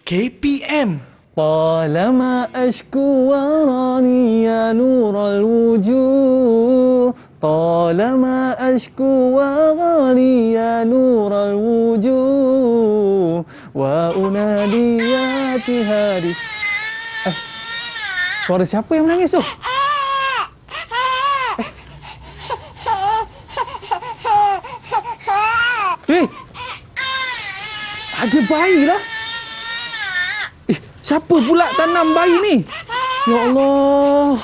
KPM. طالما أشكو وراني يا نور الوجوه طالما أشكو وغاني يا نور الوجوه وأنادي يا تهادي. Suara siapa yang menangis tu? Ada bayi lah. Siapa pula tanam bayi ni? Ya Allah.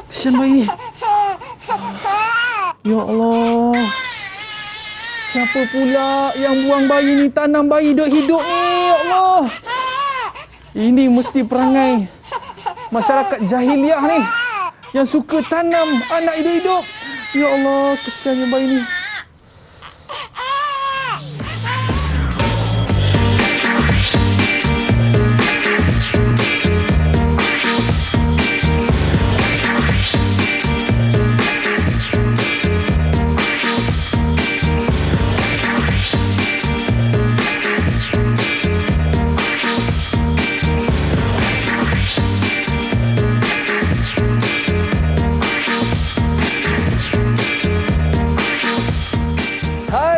Kesian bayi ni. Ya Allah. Siapa pula yang buang bayi ni, tanam bayi hidup-hidup ni? Ya Allah. Ini mesti perangai masyarakat jahiliah ni yang suka tanam anak hidup-hidup. Ya Allah, kesiannya bayi ni.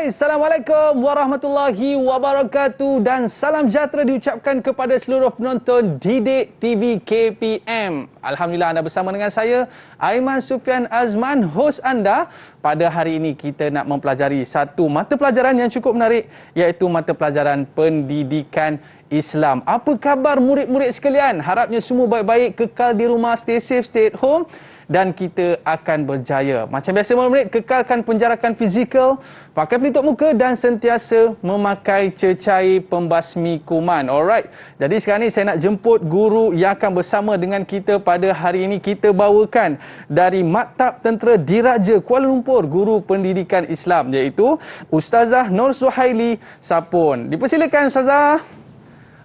Assalamualaikum warahmatullahi wabarakatuh dan salam sejahtera diucapkan kepada seluruh penonton Didik TV KPM. Alhamdulillah anda bersama dengan saya Aiman Sufian Azman, hos anda. Pada hari ini kita nak mempelajari satu mata pelajaran yang cukup menarik, iaitu mata pelajaran pendidikan Islam. Apa khabar murid-murid sekalian? Harapnya semua baik-baik, kekal di rumah, stay safe, stay at home. Dan kita akan berjaya. Macam biasa murid-murid, kekalkan penjarakan fizikal, pakai pelitup muka dan sentiasa memakai cecair pembasmi kuman. Alright. Jadi sekarang ni saya nak jemput guru yang akan bersama dengan kita pada hari ini. Kita bawakan dari Maktab Tentera Diraja Kuala Lumpur, guru pendidikan Islam, iaitu Ustazah Nur Suhaili Sapun. Dipersilakan Ustazah.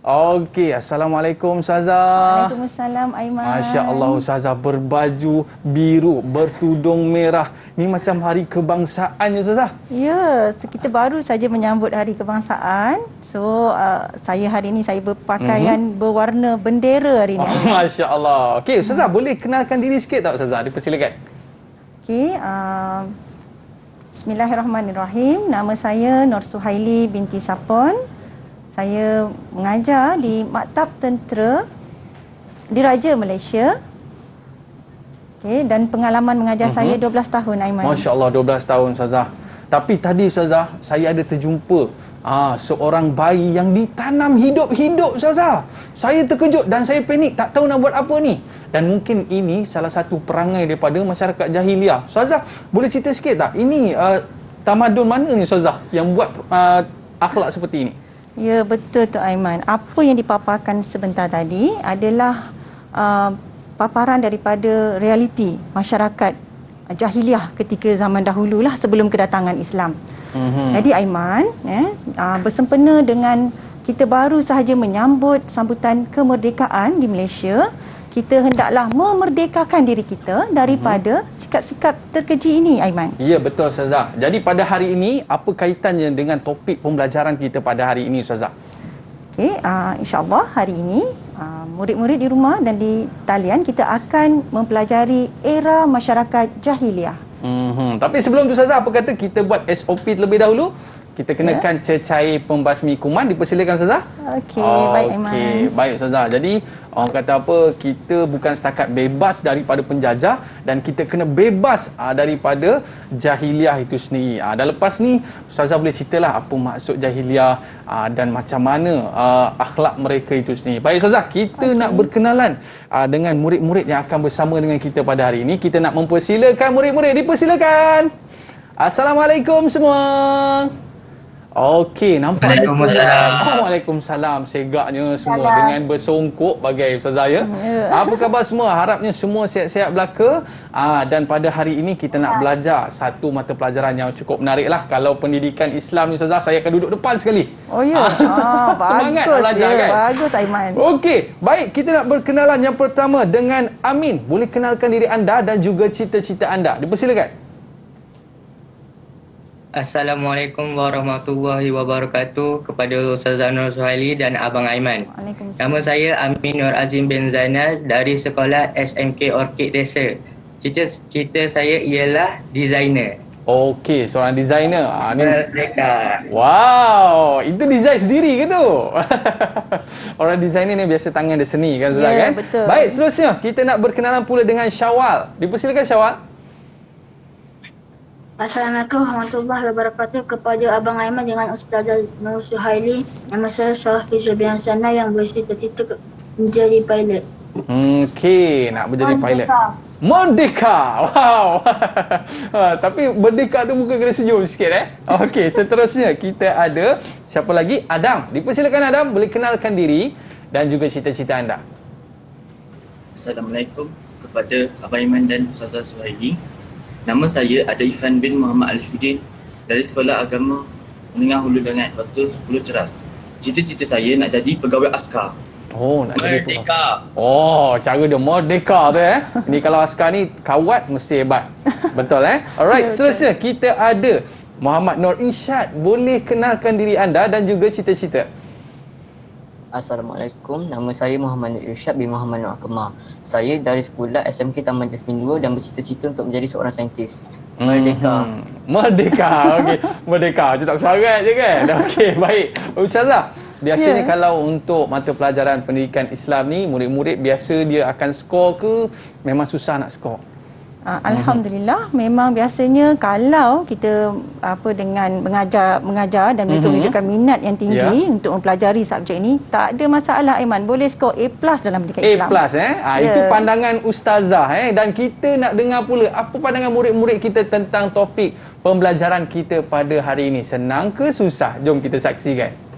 Okey, Assalamualaikum Ustazah. Waalaikumsalam Aiman. Masya Allah Ustazah, berbaju biru, bertudung merah. Ni macam hari kebangsaan ya Ustazah? Ya, kita baru saja menyambut hari kebangsaan. So, saya hari ini saya berpakaian berwarna bendera hari ini. Masya Allah. Okey Ustazah, boleh kenalkan diri sikit tak Ustazah? Dipersilakan. Okey, Bismillahirrahmanirrahim. Nama saya Nur Suhaili binti Sapon. Saya mengajar di Maktab Tentera Diraja Malaysia. Okay, dan pengalaman mengajar saya 12 tahun, Aiman. Masya Allah, 12 tahun Ustazah. Tapi tadi Ustazah, saya ada terjumpa seorang bayi yang ditanam hidup-hidup Ustazah. Saya terkejut dan saya panik, tak tahu nak buat apa ni. Dan mungkin ini salah satu perangai daripada masyarakat jahiliah. Ustazah, boleh cerita sikit tak? Ini tamadun mana ni Ustazah yang buat akhlak seperti ini? Ya, betul tu Aiman. Apa yang dipaparkan sebentar tadi adalah paparan daripada realiti masyarakat jahiliah ketika zaman dahululah sebelum kedatangan Islam. Jadi Aiman, bersempena dengan kita baru sahaja menyambut sambutan kemerdekaan di Malaysia, kita hendaklah memerdekakan diri kita daripada sikap-sikap terkeji ini, Aiman. Ya, betul Ustazah. Jadi pada hari ini, apa kaitannya dengan topik pembelajaran kita pada hari ini Ustazah? Okey, insya-Allah hari ini murid-murid di rumah dan di talian kita akan mempelajari era masyarakat jahiliah. Tapi sebelum tu Ustazah, apa kata kita buat SOP terlebih dahulu? Kita kenakan cecair pembasmi kuman. Dipersilakan Ustazah. Okey, baik Aiman. Okey, baik Ustazah. Jadi orang kata apa, kita bukan setakat bebas daripada penjajah dan kita kena bebas daripada jahiliah itu sendiri. Dan lepas ni Ustazah boleh ceritalah apa maksud jahiliah dan macam mana akhlak mereka itu sendiri. Baik Ustazah, kita nak berkenalan dengan murid-murid yang akan bersama dengan kita pada hari ini. Kita nak mempersilakan murid-murid. Dipersilakan. Assalamualaikum semua. Okey, nampak. Waalaikumsalam. Segaknya semua dengan bersongkok bagai Ustazah ya. Apa khabar semua? Harapnya semua sihat-sihat belaka. Dan pada hari ini kita nak belajar satu mata pelajaran yang cukup menarik lah. Kalau pendidikan Islam ni Ustazah, saya akan duduk depan sekali. Oh ya. Semangat bagus belajar kan? Bagus Aiman. Okey, baik, kita nak berkenalan yang pertama dengan Amin. Boleh kenalkan diri anda dan juga cita-cita anda. Dipersilakan. Assalamualaikum warahmatullahi wabarakatuh kepada Ustazah Nur Suhaili dan Abang Aiman. Waalaikumsalam. Nama saya Amin Nur Azim bin Zainal dari sekolah SMK Orchid Racer. Cita saya ialah designer. Okey, seorang designer. Ni Merdeka. wow, itu design sendiri ke tu? Orang designer ni biasa tangan dia seni kan Ustazah Ya, kan? betul. Baik, seterusnya kita nak berkenalan pula dengan Syawal. Dipersilakan Syawal. Assalamualaikum warahmatullahi wabarakatuh kepada Abang Aiman dengan Ustazah Nur Suhaili. Nama saya Syafiq Zubian Sana yang bercita-cita menjadi pilot. Okey, nak menjadi pilot. Merdeka. Wow. Tapi merdeka tu muka kena senyum sikit Okey, seterusnya kita ada siapa lagi? Adam. Dipersilakan Adam, boleh kenalkan diri dan juga cita-cita anda. Assalamualaikum kepada Abang Aiman dan Ustazah Suhaili. Nama saya ada Ifan bin Muhammad Alifuddin dari Sekolah Agama Menengah Hulu Dangat, Batu 10 Ceras. Cita-cita saya nak jadi pegawai askar. Oh, nak jadi Merdeka. Oh, cara dia merdeka tu Ni kalau askar ni kawat mesti hebat. Betul Alright, seterusnya kita ada Muhammad Nur Insyad. Boleh kenalkan diri anda dan juga cita-cita. Assalamualaikum, nama saya Muhammad Nur Irsyad bin Muhammad Nur Akmal. Saya dari sekolah SMK Taman Jasmine 2 dan bercita-cita untuk menjadi seorang saintis. Merdeka. Merdeka. Okey, merdeka. Macam tak semangat je kan? Okey, baik. Ustazah, biasanya kalau untuk mata pelajaran pendidikan Islam ni, murid-murid biasa dia akan skor ke memang susah nak skor? Alhamdulillah, memang biasanya kalau kita dengan mengajar dan mereka menunjukkan minat yang tinggi untuk mempelajari subjek ini, tak ada masalah Aiman, boleh skor A+ dalam pendidikan Islam. A+. Itu pandangan ustazah dan kita nak dengar pula apa pandangan murid-murid kita tentang topik pembelajaran kita pada hari ini. Senang ke susah? Jom kita saksikan.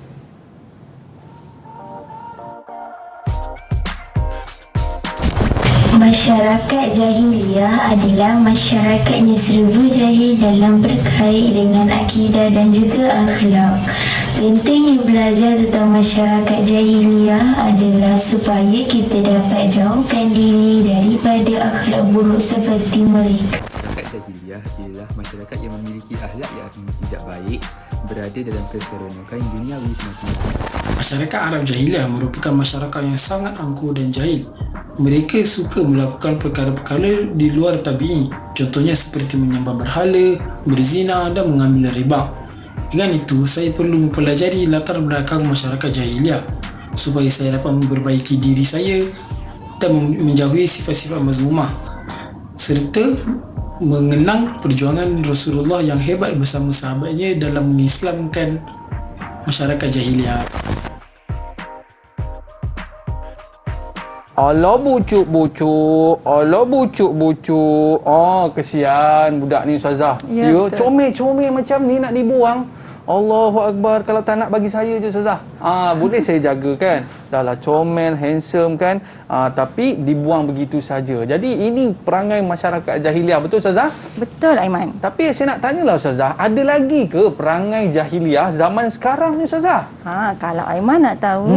Masyarakat jahiliyah adalah masyarakat yang serba jahil dalam berkait dengan akidah dan juga akhlak. Pentingnya belajar tentang masyarakat jahiliyah adalah supaya kita dapat jauhkan diri daripada akhlak buruk seperti mereka. Masyarakat jahiliyah ialah masyarakat yang memiliki akhlak yang tidak baik, berada dalam keseronokan duniawi semata. Masyarakat Arab jahiliyah merupakan masyarakat yang sangat angkuh dan jahil. Mereka suka melakukan perkara-perkara di luar tabi'i, contohnya seperti menyembah berhala, berzina dan mengambil riba. Dengan itu, saya perlu mempelajari latar belakang masyarakat jahiliyah supaya saya dapat memperbaiki diri saya dan menjauhi sifat-sifat mazmumah serta mengenang perjuangan Rasulullah yang hebat bersama sahabatnya dalam mengislamkan masyarakat jahiliyah. Allah bucuk-bucuk. Allah bucuk-bucuk. Oh, kesian budak ni ustazah. Ya, betul. Comel-comel macam ni nak dibuang. Allahu Akbar. Kalau tak nak bagi saya je ustazah. Boleh saya jaga kan. Dah lah comel, handsome kan. Tapi dibuang begitu saja. Jadi ini perangai masyarakat jahiliah. Betul ustazah? Betul Aiman. Tapi saya nak tanyalah ustazah, ada lagi ke perangai jahiliah zaman sekarang ni ustazah? Kalau Aiman nak tahu,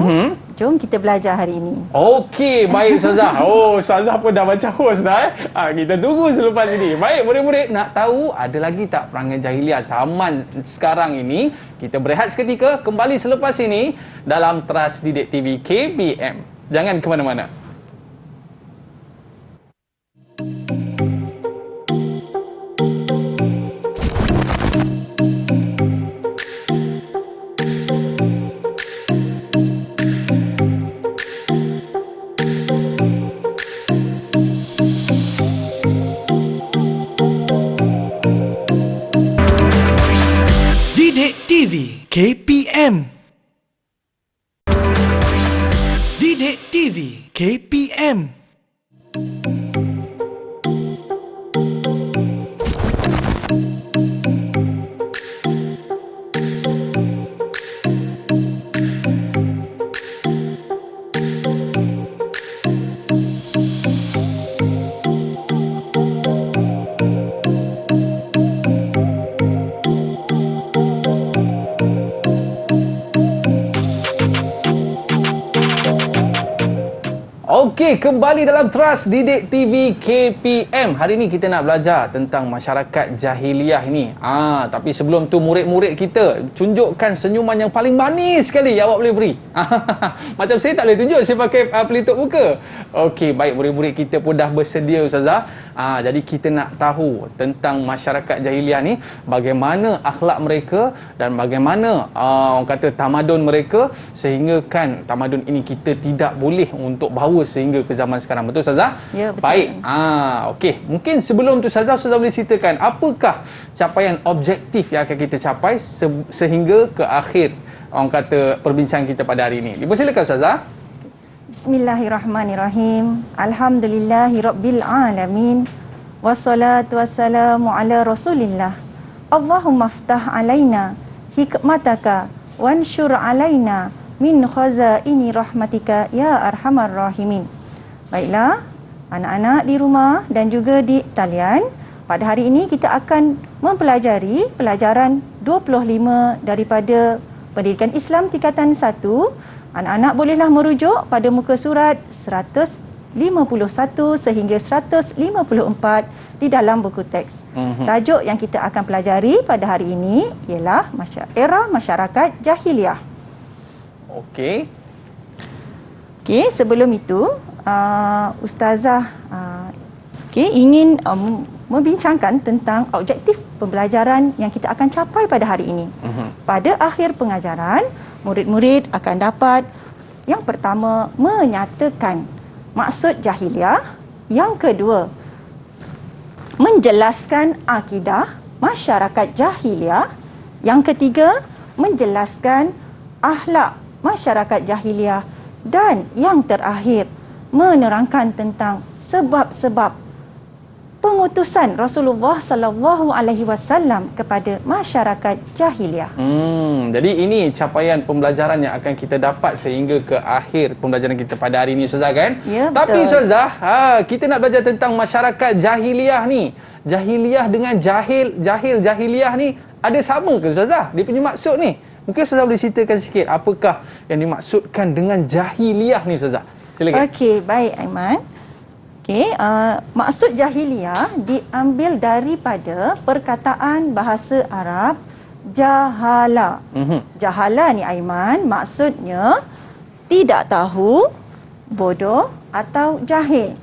jom kita belajar hari ini. Okey, baik ustazah. Oh, ustazah pun dah baca host dah kita tunggu selepas ini. Baik, murid-murid nak tahu ada lagi tak perangai jahiliah zaman sekarang ini? Kita berehat seketika, kembali selepas ini dalam Teras Didik TV KPM. Jangan ke mana-mana. Didik TV KPM. Didik TV KPM. Okey, kembali dalam Trust Didik TV KPM. Hari ni kita nak belajar tentang masyarakat jahiliah ni. Tapi sebelum tu murid-murid kita tunjukkan senyuman yang paling manis sekali awak boleh beri. Macam saya tak boleh tunjuk saya pakai pelitup muka. Okey, baik, murid-murid kita pun dah bersedia Ustazah. Jadi kita nak tahu tentang masyarakat jahiliah ni, bagaimana akhlak mereka dan bagaimana orang kata tamadun mereka, sehingga kan tamadun ini kita tidak boleh untuk bawa sehingga ke zaman sekarang. Betul Ustazah? Ya, betul. Baik. Okey, mungkin sebelum tu Ustazah boleh ceritakan apakah capaian objektif yang akan kita capai sehingga ke akhir orang kata perbincangan kita pada hari ini. Dipersilakan Ustazah. Bismillahirrahmanirrahim. Alhamdulillahirabbil alamin. Wassalatu wassalamu ala Rasulillah. Allahumma aftah alaina hikmataka wanshur alaina min khazaini rahmatika ya arhamar rahimin. Baiklah, anak-anak di rumah dan juga di talian, pada hari ini kita akan mempelajari pelajaran 25 daripada Pendidikan Islam tingkatan 1. Anak-anak bolehlah merujuk pada muka surat 151 sehingga 154 di dalam buku teks. Tajuk yang kita akan pelajari pada hari ini ialah era masyarakat jahiliah. Okey, sebelum itu Ustazah ingin membincangkan tentang objektif pembelajaran yang kita akan capai pada hari ini. Pada akhir pengajaran, murid-murid akan dapat yang pertama menyatakan maksud jahiliah, yang kedua menjelaskan akidah masyarakat jahiliah, yang ketiga menjelaskan akhlak masyarakat jahiliah, dan yang terakhir menerangkan tentang sebab-sebab pengutusan Rasulullah sallallahu alaihi wasallam kepada masyarakat jahiliah. Jadi ini capaian pembelajaran yang akan kita dapat sehingga ke akhir pembelajaran kita pada hari ini Ustazah kan? Ya, betul. Tapi Ustazah, kita nak belajar tentang masyarakat jahiliah ni. Jahiliah dengan jahiliah ni ada sama ke Ustazah? Dia punya maksud ni. Mungkin Ustazah boleh ceritakan sikit apakah yang dimaksudkan dengan jahiliah ni Ustazah? Silakan. Okey, baik Aiman. Maksud jahiliah diambil daripada perkataan bahasa Arab jahala. Jahala ni Aiman maksudnya tidak tahu, bodoh atau jahil.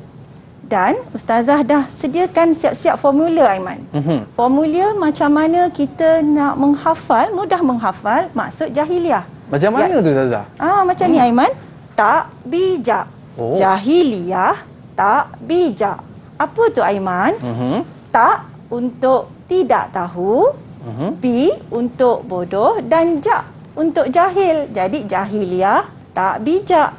Dan Ustazah dah sediakan siap-siap formula Aiman. Formula macam mana kita nak menghafal, mudah menghafal maksud jahiliah. Macam mana tu Ustazah? Macam ni Aiman. Tak bijak. Jahiliah tak bijak. Apa tu Aiman? Tak untuk tidak tahu, B untuk bodoh, dan ja untuk jahil. Jadi jahiliah tak bijak.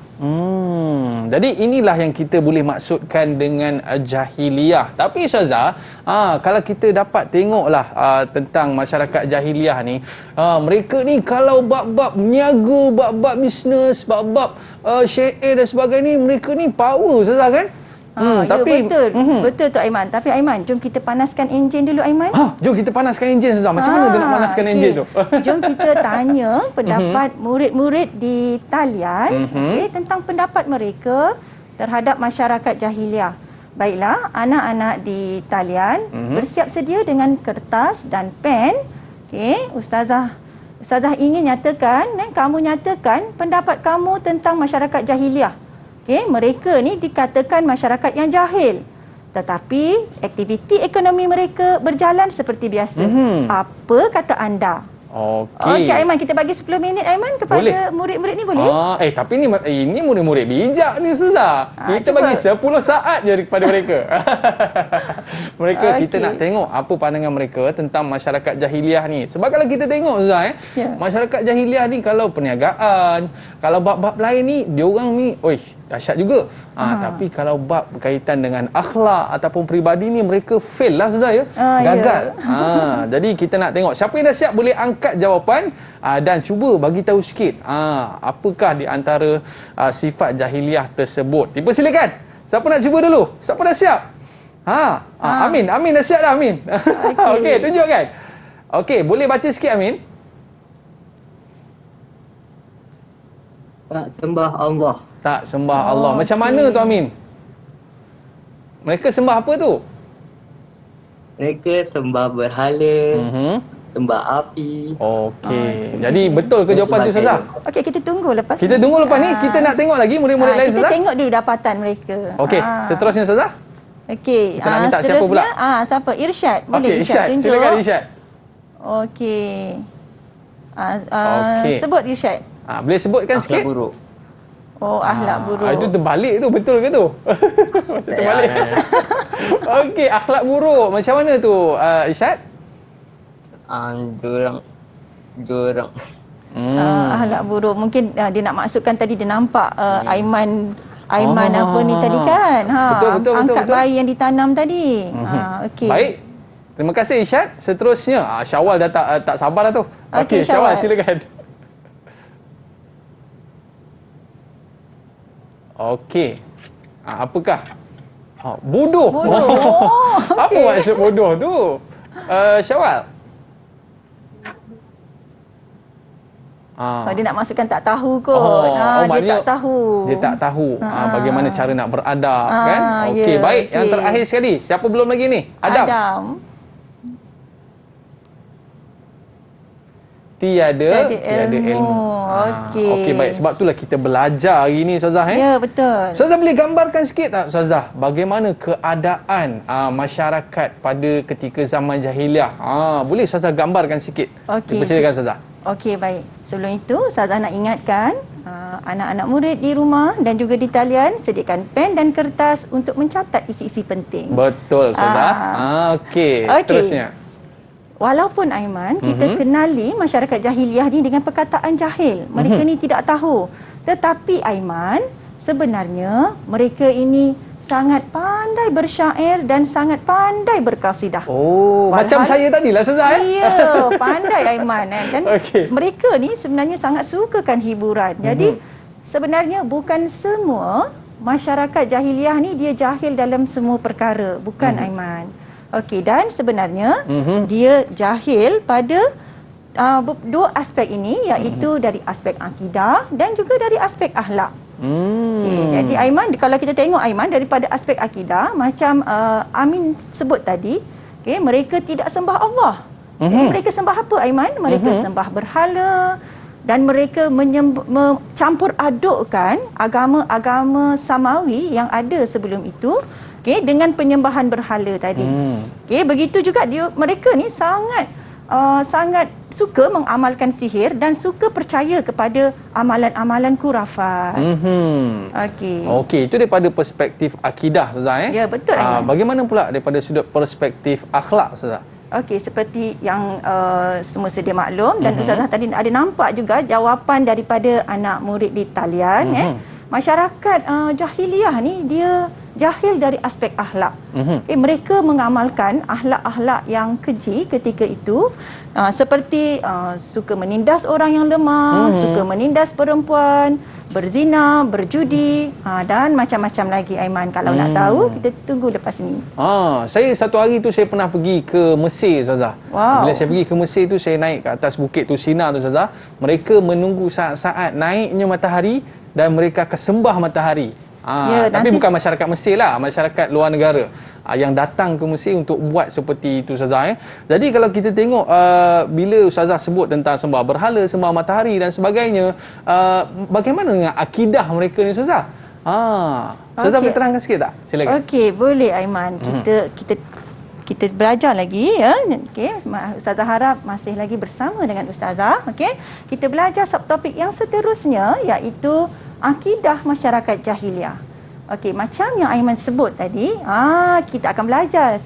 Jadi inilah yang kita boleh maksudkan dengan jahiliah. Tapi Ustazah, kalau kita dapat tengoklah tentang masyarakat jahiliah ni, mereka ni kalau bab-bab niaga, bab-bab bisnes, bab-bab syair dan sebagainya, mereka ni power Ustazah kan? Tapi betul. Betul tu Aiman. Tapi Aiman, jom kita panaskan enjin dulu Aiman. Jom kita panaskan enjin Ustazah. Macam mana tu nak panaskan enjin tu? Jom kita tanya pendapat murid-murid di talian tentang pendapat mereka terhadap masyarakat jahiliah. Baiklah, anak-anak di talian bersiap sedia dengan kertas dan pen. Ustazah ingin nyatakan, kamu nyatakan pendapat kamu tentang masyarakat jahiliah. Mereka ni dikatakan masyarakat yang jahil, tetapi aktiviti ekonomi mereka berjalan seperti biasa. Apa kata anda? Okey Aiman, kita bagi 10 minit Aiman kepada murid-murid ni boleh? Tapi ini murid-murid bijak ni Ustazah. Kita bagi 10 saat je kepada mereka. Kita nak tengok apa pandangan mereka tentang masyarakat jahiliah ni. Sebab kalau kita tengok Ustazah, masyarakat jahiliah ni kalau perniagaan, kalau bab-bab lain ni, diorang ni dahsyat juga. Tapi kalau bab berkaitan dengan akhlak ataupun peribadi ni, mereka fail lah Ustazah ya. Gagal. Jadi kita nak tengok siapa yang dah siap boleh angkat jawapan dan cuba bagi tahu sikit apakah di antara sifat jahiliah tersebut. Dipersilakan. Siapa nak cuba dulu? Siapa dah siap? Amin dah siap dah Amin. Okey, tunjukkan. Okey, boleh baca sikit Amin? Tak sembah Allah. Tak sembah Allah. Macam mana tu Amin? Mereka sembah apa tu? Mereka sembah berhala, sembah api. Okey. Jadi betul ke jawapan tu Ustazah? Okey, kita tunggu lepas Kita ni. tunggu lepas ni. Kita nak tengok lagi murid-murid lain Kita Ustazah. tengok dulu dapatan mereka. Okey, seterusnya Ustazah. Okey, Kita nak minta siapa pula? Siapa? Irsyad. Boleh Okey, Irsyad tunjuk. Silakan Irsyad. Okey. Okey. Sebut Irsyad. Boleh sebutkan Akhlak sikit? buruk. Oh, akhlak buruk. Itu terbalik tu, betul ke tu? Macam terbalik. Okey, akhlak buruk. Macam mana tu Irsyad? Diorang Akhlak buruk. Mungkin dia nak maksudkan tadi dia nampak Aiman apa ni tadi kan? Betul. Angkat bayi yang ditanam tadi. Okey. Baik. Terima kasih Irsyad. Seterusnya, Syawal dah tak sabar dah tu. Okey, Syawal Syawal. silakan. Okey. Apakah? Bodoh. Apa okey. maksud bodoh tu? Syawal. Dia nak maksudkan tak tahu kot. Dia tak tahu. Dia tak tahu bagaimana cara nak beradab kan? Okey, ya, baik. Yang okey. terakhir sekali, siapa belum lagi ni? Adam. Tiada ilmu. Okey. Okey, baik. Sebab itulah kita belajar hari ni Ustazah Ya, betul. Ustazah boleh gambarkan sikit tak Ustazah bagaimana keadaan masyarakat pada ketika zaman jahiliah? Boleh Ustazah gambarkan sikit? Okey. Persilakan Ustazah. Okey, baik. Sebelum itu, Ustazah nak ingatkan anak-anak murid di rumah dan juga di talian sediakan pen dan kertas untuk mencatat isi-isi penting. Betul Ustazah. Okey, seterusnya. Walaupun Aiman, kita kenali masyarakat jahiliah ni dengan perkataan jahil. Mereka ni tidak tahu. Tetapi Aiman, sebenarnya mereka ini sangat pandai bersyair dan sangat pandai berkasidah. Macam saya tadilah Ustazah. Ya, pandai Aiman. Dan mereka ni sebenarnya sangat sukakan hiburan. Jadi sebenarnya bukan semua masyarakat jahiliah ni dia jahil dalam semua perkara. Bukan Aiman. Okey, dan sebenarnya dia jahil pada dua aspek ini, iaitu dari aspek akidah dan juga dari aspek akhlak. Okay, jadi Aiman, kalau kita tengok Aiman daripada aspek akidah, macam Amin sebut tadi, mereka tidak sembah Allah. Jadi mereka sembah apa Aiman? Mereka sembah berhala dan mereka mencampur adukkan agama-agama samawi yang ada sebelum itu dengan penyembahan berhala tadi. Begitu juga mereka ni sangat suka mengamalkan sihir dan suka percaya kepada amalan-amalan khurafat. Okey, itu daripada perspektif akidah Ustazah. Ya, betul. Bagaimana pula daripada sudut perspektif akhlak Ustazah? Okey, seperti yang semua sedia maklum dan Ustazah tadi ada nampak juga jawapan daripada anak murid di talian. Masyarakat jahiliah ni dia jahil dari aspek akhlak. Mereka mengamalkan akhlak-akhlak yang keji ketika itu, seperti suka menindas orang yang lemah, suka menindas perempuan, berzina, berjudi dan macam-macam lagi Aiman. Kalau nak tahu, kita tunggu lepas ni. Saya satu hari tu saya pernah pergi ke Mesir Ustazah. Bila saya pergi ke Mesir tu, saya naik ke atas bukit tu Sina tu Ustazah. Mereka menunggu saat-saat naiknya matahari dan mereka akan sembah matahari. Tapi bukan masyarakat Mesir lah, masyarakat luar negara yang datang ke Mesir untuk buat seperti itu Ustazah. Jadi kalau kita tengok bila Ustazah sebut tentang sembah berhala, sembah matahari dan sebagainya, bagaimana dengan akidah mereka ni Ustazah? Ustazah boleh terangkan sikit tak? Silakan. Okey, boleh Aiman. Kita belajar lagi ya. Ustazah harap masih lagi bersama dengan Ustazah. Kita belajar subtopik yang seterusnya, iaitu akidah masyarakat jahiliah. Macam yang Aiman sebut tadi, kita akan belajar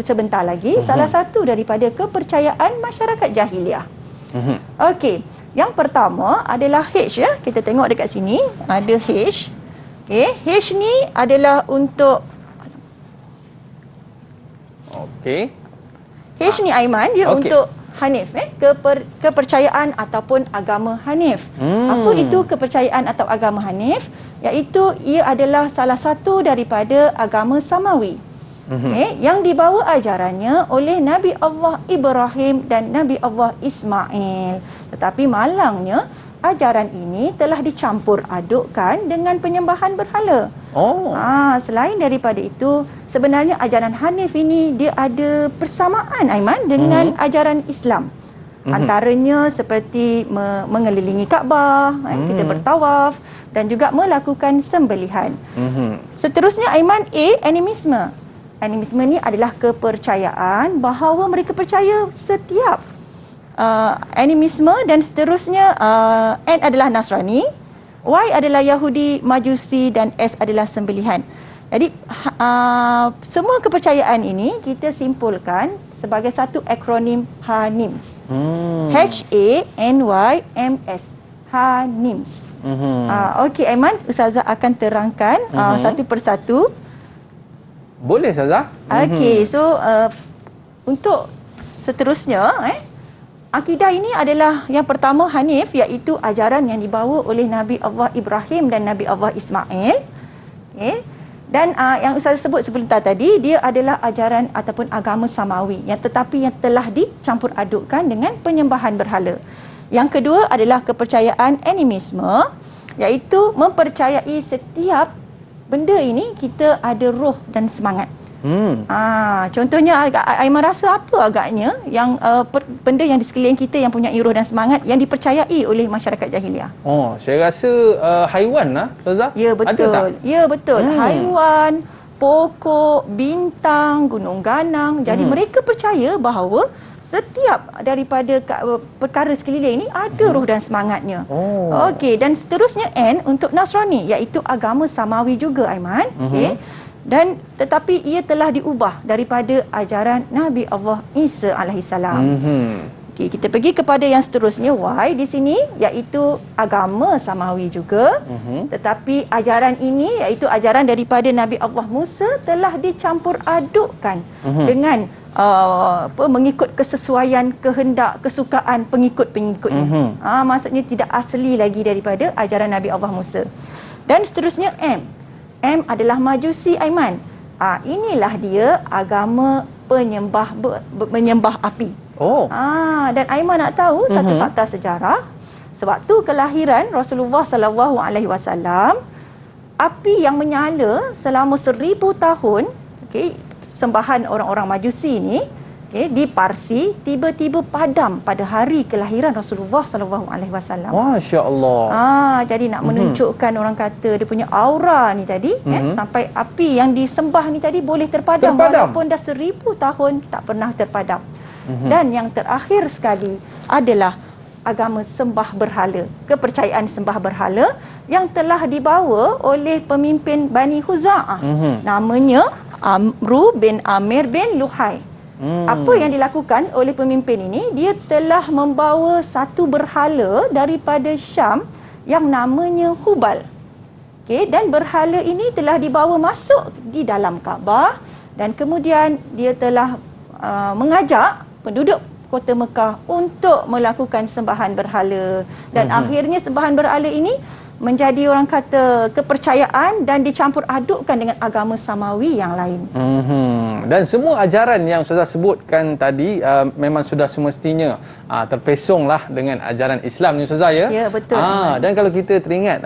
sebentar lagi salah satu daripada kepercayaan masyarakat jahiliah. Yang pertama adalah H ya. Kita tengok dekat sini ada H. H ni adalah untuk H ni Aiman dia untuk Hanif, kepercayaan ataupun agama Hanif. Apa itu kepercayaan atau agama Hanif? Iaitu ia adalah salah satu daripada agama Samawi. Yang dibawa ajarannya oleh Nabi Allah Ibrahim dan Nabi Allah Ismail. Tetapi malangnya ajaran ini telah dicampur adukkan dengan penyembahan berhala. Selain daripada itu, sebenarnya ajaran Hanif ini dia ada persamaan, Aiman, dengan ajaran Islam. Antaranya seperti mengelilingi Kaabah, kita bertawaf dan juga melakukan sembelihan. Seterusnya, Aiman, animisme. Animisme ni adalah kepercayaan bahawa mereka percaya setiap animisme dan seterusnya. N adalah Nasrani, Y adalah Yahudi, Majusi dan S adalah sembelihan. Jadi semua kepercayaan ini kita simpulkan sebagai satu akronim HANIMS. HANYMS. HANIMS. Okey, Aiman, Ustazah akan terangkan satu persatu. Boleh, Ustazah. Okey, so untuk seterusnya, akidah ini adalah yang pertama Hanif, iaitu ajaran yang dibawa oleh Nabi Allah Ibrahim dan Nabi Allah Ismail. Dan yang Ustaz sebut sebelum tadi, dia adalah ajaran ataupun agama samawi yang telah dicampur adukkan dengan penyembahan berhala. Yang kedua adalah kepercayaan animisme, iaitu mempercayai setiap benda ini kita ada roh dan semangat. Contohnya Aiman rasa apa agaknya yang benda yang di sekeliling kita yang punya roh dan semangat yang dipercayai oleh masyarakat jahiliah? Saya rasa haiwan lah, Ustazah. Ya, betul. Ada tak? Ya, betul. Haiwan, pokok, bintang, gunung ganang. Jadi mereka percaya bahawa setiap daripada perkara sekeliling ini ada roh dan semangatnya. Okey, dan seterusnya N untuk Nasrani, iaitu agama samawi juga, Aiman. Okey. Dan tetapi ia telah diubah daripada ajaran Nabi Allah Isa alaihissalam. Okey, kita pergi kepada yang seterusnya, Y di sini, iaitu agama samawi juga. Tetapi ajaran ini, iaitu ajaran daripada Nabi Allah Musa, telah dicampur adukkan dengan mengikut kesesuaian kehendak kesukaan pengikut-pengikutnya. Maksudnya tidak asli lagi daripada ajaran Nabi Allah Musa. Dan seterusnya M adalah Majusi, Aiman. Inilah dia agama menyembah api. Dan Aiman nak tahu satu fakta sejarah. Sewaktu kelahiran Rasulullah sallallahu alaihi wasallam, api yang menyala selama 1000 tahun, sembahan orang-orang Majusi ini, di Parsi, tiba-tiba padam pada hari kelahiran Rasulullah sallallahu alaihi wasallam. Masya-Allah. Jadi nak menunjukkan, orang kata dia punya aura ni tadi, sampai api yang disembah ni tadi boleh terpadam walaupun dah 1000 tahun tak pernah terpadam. Dan yang terakhir sekali adalah agama sembah berhala, kepercayaan sembah berhala yang telah dibawa oleh pemimpin Bani Khuza'ah. Namanya Amru bin Amir bin Luhai. Apa yang dilakukan oleh pemimpin ini? Dia telah membawa satu berhala daripada Syam yang namanya Hubal. Dan berhala ini telah dibawa masuk di dalam Kaabah dan kemudian dia telah mengajak penduduk kota Mekah untuk melakukan sembahan berhala. Dan akhirnya sembahan berhala ini menjadi, orang kata, kepercayaan dan dicampur adukkan dengan agama samawi yang lain. Dan semua ajaran yang Ustazah sebutkan tadi memang sudah semestinya terpesonglah dengan ajaran Islam ni, Ustazah, ya? Ya, betul. Dan kalau kita teringat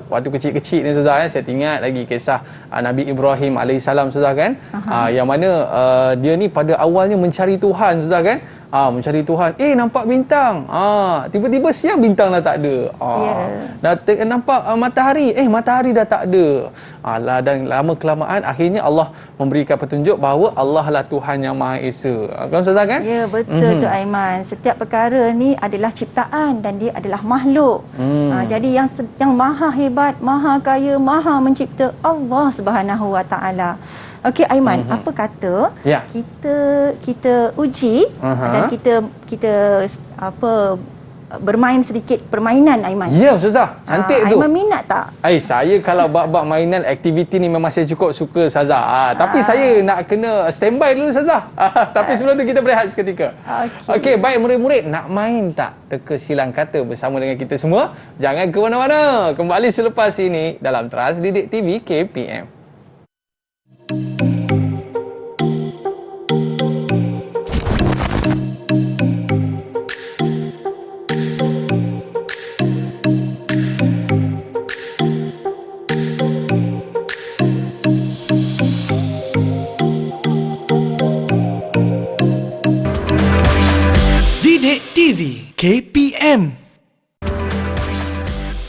waktu kecil-kecil ni, Ustazah, saya teringat lagi kisah Nabi Ibrahim alaihissalam, Ustazah, kan? Yang mana dia ni pada awalnya mencari Tuhan, Ustazah, kan? Mencari Tuhan, nampak bintang, tiba-tiba siang bintang dah tak ada, nampak matahari, matahari dah tak ada, dan lama kelamaan akhirnya Allah memberikan petunjuk bahawa Allah lah Tuhan yang Maha Esa. Kan, Ustazah, kan? Ya, betul tu, Aiman. Setiap perkara ni adalah ciptaan dan dia adalah makhluk. Jadi yang maha hebat, maha kaya, maha mencipta Allah Subhanahu Wa Taala. Okey, Aiman, apa kata kita uji dan kita bermain sedikit permainan, Aiman? Ya, Ustazah. Cantik tu. Aiman minat tak? Saya kalau bab-bab mainan, aktiviti ni memang saya cukup suka, Ustazah. Tapi saya nak kena standby dulu, Ustazah. Tapi sebelum tu kita berehat seketika. Okey, baik murid-murid, nak main tak teka silang kata bersama dengan kita semua? Jangan ke mana-mana. Kembali selepas ini dalam Trans Didik TV KPM. TV KPM.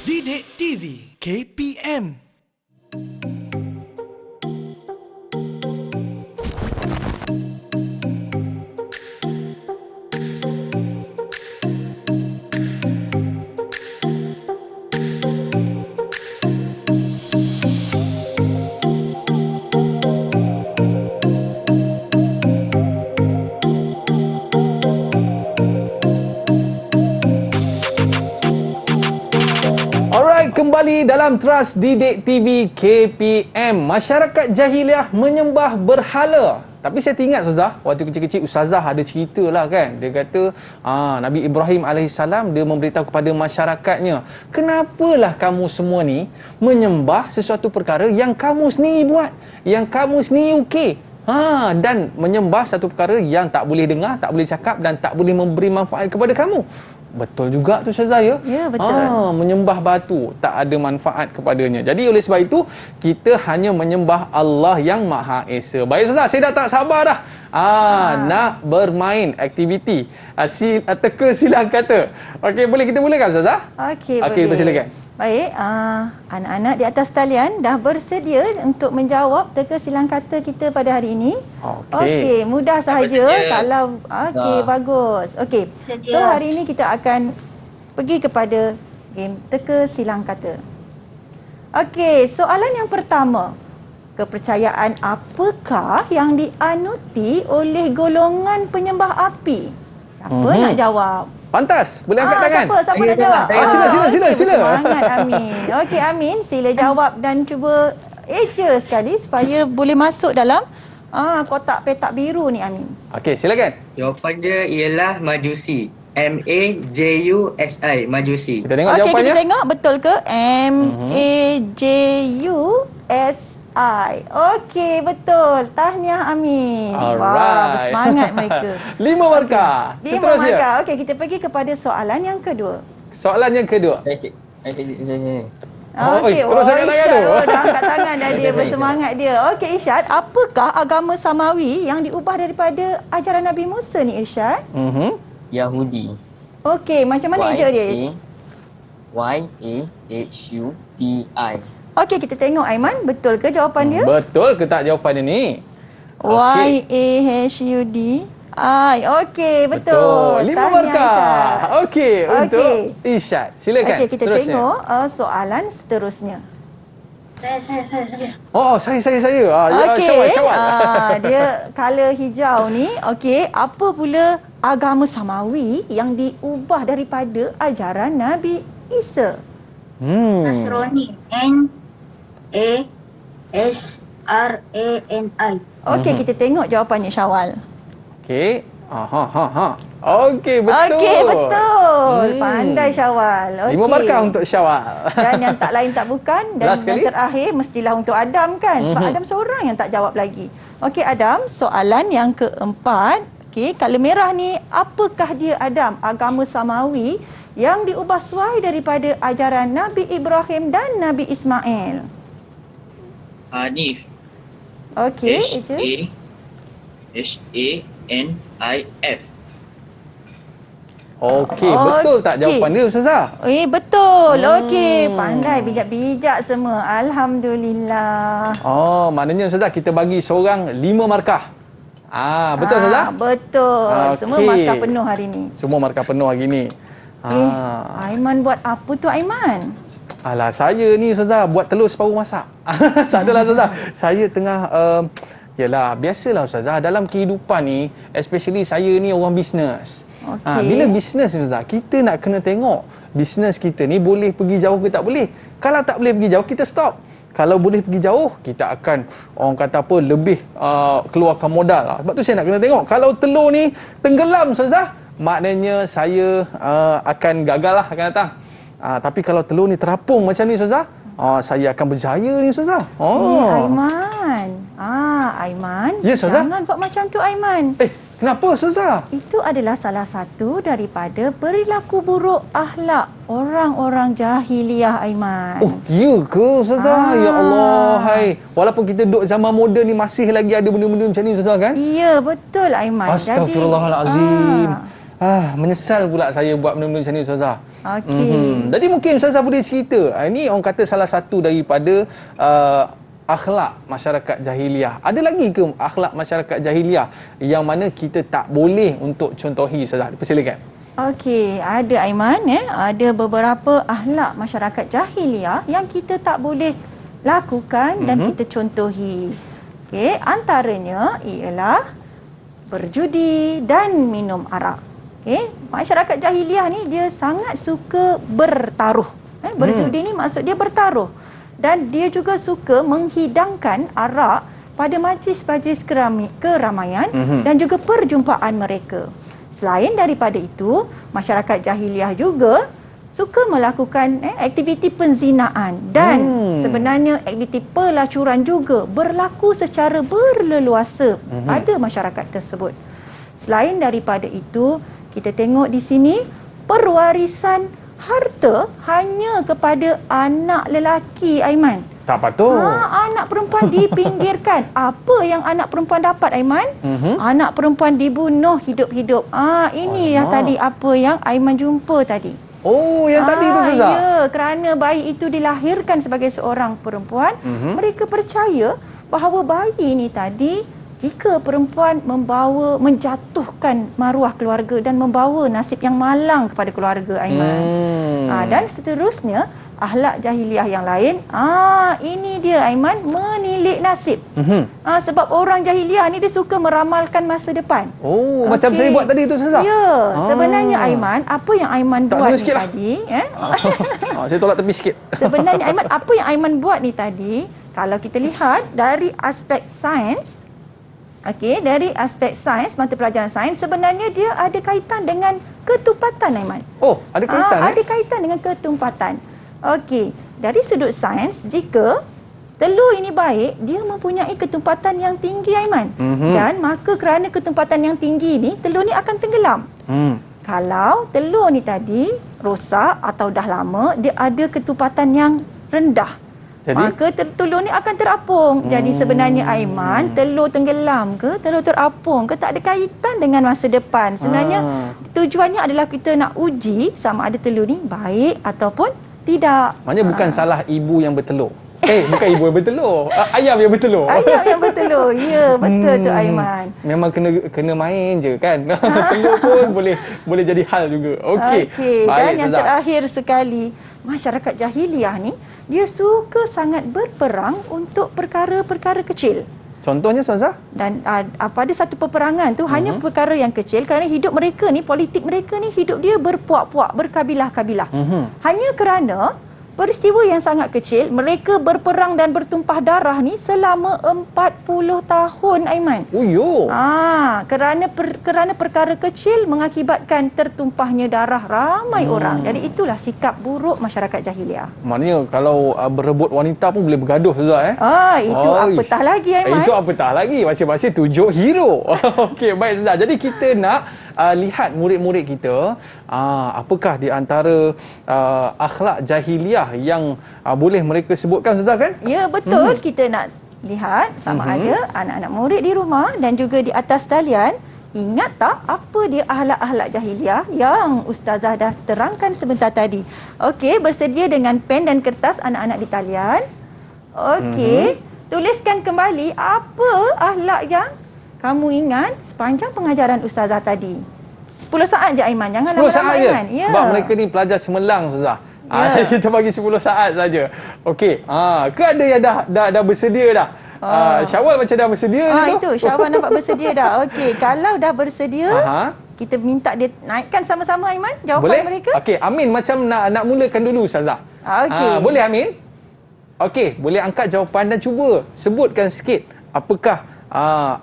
Didik TV KPM. Kembali dalam Trust Didik TV KPM. Masyarakat jahiliah menyembah berhala. Tapi saya ingat Ustazah, waktu kecil-kecil Ustazah ada cerita lah kan. Dia kata Nabi Ibrahim AS dia memberitahu kepada masyarakatnya, kenapalah kamu semua ni menyembah sesuatu perkara yang kamu sendiri buat, yang kamu sendiri okey. Dan menyembah satu perkara yang tak boleh dengar, tak boleh cakap dan tak boleh memberi manfaat kepada kamu. Betul juga tu Ustazah ya? Ya, betul. Menyembah batu tak ada manfaat kepadanya. Jadi oleh sebab itu kita hanya menyembah Allah yang Maha Esa. Baik Ustazah, saya dah tak sabar dah. Nak bermain aktiviti teka silang kata. Okey, boleh kita mulakan Ustazah? Okey, boleh. Okey, kita silakan. Baik, anak-anak di atas talian dah bersedia untuk menjawab teka silang kata kita pada hari ini? Okey, mudah sahaja. Kalau bagus. Okey. So hari ini kita akan pergi kepada game teka silang kata. Okey, soalan yang pertama. Kepercayaan apakah yang dianuti oleh golongan penyembah api? Siapa nak jawab? Pantas, boleh angkat tangan. Siapa nak jawab? Sila. Semangat Amin. Okey Amin, sila jawab dan cuba eja sekali supaya boleh masuk dalam kotak petak biru ni Amin. Okey, silakan. Jawapan dia ialah Majusi. M-A-J-U-S-I, Majusi. Kita tengok jawapannya. Okey, kita tengok betul ke? M-A-J-U-S-I. Okey, betul. Tahniah Amin. Wah, bersemangat mereka. 5 markah. 5 markah. Okey, kita pergi kepada soalan yang kedua. Soalan yang kedua. Saya. Okey, terus angkat tangan tu. Dah angkat tangan dah dia, bersemangat dia. Okey Irsyad, apakah agama Samawi yang diubah daripada ajaran Nabi Musa ni Irsyad? Yahudi. Okey, macam mana eja dia? Y-A-H-U-D-I. Okey, kita tengok Aiman, betul ke jawapan dia? Betul ke tak jawapan dia ni? Y-A-H-U-D-I. Okey, betul. 5 markah. Okey, untuk Irsyad. Silakan. Okey, kita tengok soalan seterusnya. Saya. Okey, dia color hijau ni. Okey, apa pula agama Samawi yang diubah daripada ajaran Nabi Isa? Nasrani. N-A-S-R-A-N-I. Okey, kita tengok jawapannya Syawal. Okey. Okey, betul. Okey, betul. Pandai Syawal. 5 markah untuk Syawal. Dan yang tak lain tak bukan. Dan yang terakhir mestilah untuk Adam kan. Sebab Adam seorang yang tak jawab lagi. Okey Adam, soalan yang keempat. Okey, color merah ni, apakah dia Adam? Agama Samawi yang diubah suai daripada ajaran Nabi Ibrahim dan Nabi Ismail. Hanif. Okey, H-A-N-I-F. Okey, betul tak jawapan dia Ustazah? Betul. Okey, pandai bijak-bijak semua. Alhamdulillah. Maknanya Ustazah kita bagi seorang 5 markah. Betul Ustazah? Betul. Semua markah penuh hari ni. Semua markah penuh hari ni. Aiman buat apa tu Aiman? Alah, saya ni Ustazah buat telur separuh masak. Tak adalah Ustazah. Saya tengah yalah, biasalah Ustazah dalam kehidupan ni, especially saya ni orang bisnes. Bila bisnes ni Ustazah, kita nak kena tengok bisnes kita ni boleh pergi jauh ke tak boleh. Kalau tak boleh pergi jauh, kita stop. Kalau boleh pergi jauh, kita akan orang kata apa, lebih keluarkan modal lah. Sebab tu saya nak kena tengok. Kalau telur ni tenggelam Ustazah, maknanya saya akan gagal lah akan datang. Tapi kalau telur ni terapung macam ni Ustazah, saya akan berjaya ni Ustazah. Aiman. Aiman. Ya, Ustazah. Jangan buat macam tu Aiman. Kenapa Ustazah? Itu adalah salah satu daripada perilaku buruk akhlak orang-orang jahiliah Aiman. Ya ke Ustazah? Ya Allah, hai. Walaupun kita duduk zaman moden ni masih lagi ada benda-benda macam ni Ustazah kan? Ya, betul Aiman. Astaghfirullahalazim. Menyesal pula saya buat benda-benda macam ni Ustazah. Okey. Jadi mungkin Ustazah boleh cerita, ini orang kata salah satu daripada akhlak masyarakat jahiliah. Ada lagi ke akhlak masyarakat jahiliah yang mana kita tak boleh untuk contohi Ustazah? Persilakan. Okey, ada Aiman, ada beberapa akhlak masyarakat jahiliah yang kita tak boleh lakukan dan kita contohi. Okey, antaranya ialah berjudi dan minum arak. Okey, masyarakat jahiliah ni dia sangat suka bertaruh. Berjudi ni maksud dia bertaruh. Dan dia juga suka menghidangkan arak pada majlis-majlis keramaian dan juga perjumpaan mereka. Selain daripada itu, masyarakat jahiliah juga suka melakukan aktiviti penzinaan dan sebenarnya aktiviti pelacuran juga berlaku secara berleluasa pada masyarakat tersebut. Selain daripada itu, kita tengok di sini perwarisan harta hanya kepada anak lelaki, Aiman. Tak patut. Anak perempuan dipinggirkan. Apa yang anak perempuan dapat, Aiman? Anak perempuan dibunuh hidup-hidup. Ini yang tadi apa yang Aiman jumpa tadi. Oh, yang tadi tu Ustazah? Ya, kerana bayi itu dilahirkan sebagai seorang perempuan, mereka percaya bahawa bayi ini tadi jika perempuan menjatuhkan maruah keluarga dan membawa nasib yang malang kepada keluarga, Aiman. Dan seterusnya, akhlak jahiliah yang lain, ini dia Aiman, menilik nasib. Sebab orang jahiliah ni dia suka meramalkan masa depan. Macam saya buat tadi tu Ustazah? Ya, sebenarnya Aiman, apa yang Aiman tak buat ni lah. tadi, saya tolak tepi sikit. sebenarnya Aiman, apa yang Aiman buat ni tadi, kalau kita lihat dari aspek sains, dari aspek sains, mata pelajaran sains, sebenarnya dia ada kaitan dengan ketumpatan, Aiman. Oh, ada kaitan? Ada kaitan dengan ketumpatan. Okey, dari sudut sains, jika telur ini baik, dia mempunyai ketumpatan yang tinggi, Aiman. Dan maka kerana ketumpatan yang tinggi ni, telur ni akan tenggelam. Kalau telur ni tadi rosak atau dah lama, dia ada ketumpatan yang rendah. Maka telur ni akan terapung. Jadi sebenarnya Aiman, telur tenggelam ke, telur terapung ke, tak ada kaitan dengan masa depan. Sebenarnya tujuannya adalah kita nak uji sama ada telur ni baik ataupun tidak. Maknanya bukan salah ibu yang bertelur. Bukan ibu yang bertelur. Ayam yang bertelur. Ayam yang bertelur. Ya, betul tu Aiman. Memang kena main je kan. Telur pun boleh jadi hal juga. Okey. Dan yang terakhir sekali, masyarakat jahiliah ni dia suka sangat berperang untuk perkara-perkara kecil. Contohnya Ustazah? Dan pada satu peperangan tu hanya perkara yang kecil, kerana hidup mereka ni, politik mereka ni hidup dia berpuak-puak, berkabilah-kabilah. Hanya kerana peristiwa yang sangat kecil, mereka berperang dan bertumpah darah ni selama 40 tahun, Aiman. Kerana perkara kecil mengakibatkan tertumpahnya darah ramai orang. Jadi itulah sikap buruk masyarakat jahiliah. Maknanya kalau berebut wanita pun boleh bergaduh Ustazah Itu apatah lagi, Aiman. Itu apatah lagi. Masing-masing tunjuk hero. Okey, baik Ustazah. Jadi kita nak lihat murid-murid kita, apakah di antara akhlak jahiliah yang boleh mereka sebutkan Ustazah kan? Ya, betul. Kita nak lihat sama ada anak-anak murid di rumah dan juga di atas talian, ingat tak apa dia akhlak-akhlak jahiliah yang Ustazah dah terangkan sebentar tadi. Okey, bersedia dengan pen dan kertas anak-anak di talian. Okey, tuliskan kembali apa akhlak yang kamu ingat sepanjang pengajaran Ustazah tadi. 10 saat je, Aiman. Jangan lama-lama, Aiman. Ya. Sebab mereka ni pelajar cemerlang Ustazah. Kita bagi 10 saat saja. Okey. Ke ada yang dah bersedia dah? Syawal macam dah bersedia itu Syawal nampak bersedia dah. Okey, kalau dah bersedia, kita minta dia naikkan sama-sama, Aiman, jawapan mereka. Okey, Amin macam nak mulakan dulu Ustazah. Okey. Boleh Amin? Okey, boleh angkat jawapan dan cuba sebutkan sikit apakah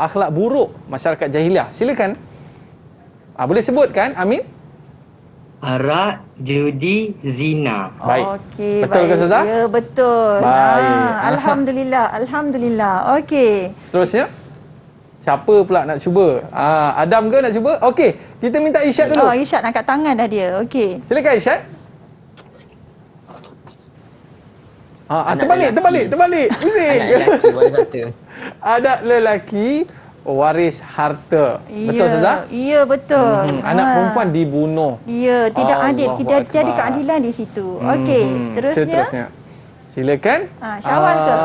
akhlak buruk masyarakat jahiliah. Silakan. Boleh sebutkan Amin? Arak, judi, zina. Baik. Okey, betul ke Ustazah? Ya, betul. Baik. Alhamdulillah. Okey. Seterusnya? Siapa pula nak cuba? Adam ke nak cuba? Okey, kita minta Irsyad dulu. Irsyad angkat tangan dah dia. Okey. Silakan Irsyad. Terbalik. Pusing. Anak lelaki, boleh satu. Anak lelaki. waris harta. Betul Ustazah? Ya, betul. Anak perempuan dibunuh. Ya, tidak adil. Allahu Tiada Akbar. keadilan di situ. Okey, seterusnya. Silakan. Syawal ke?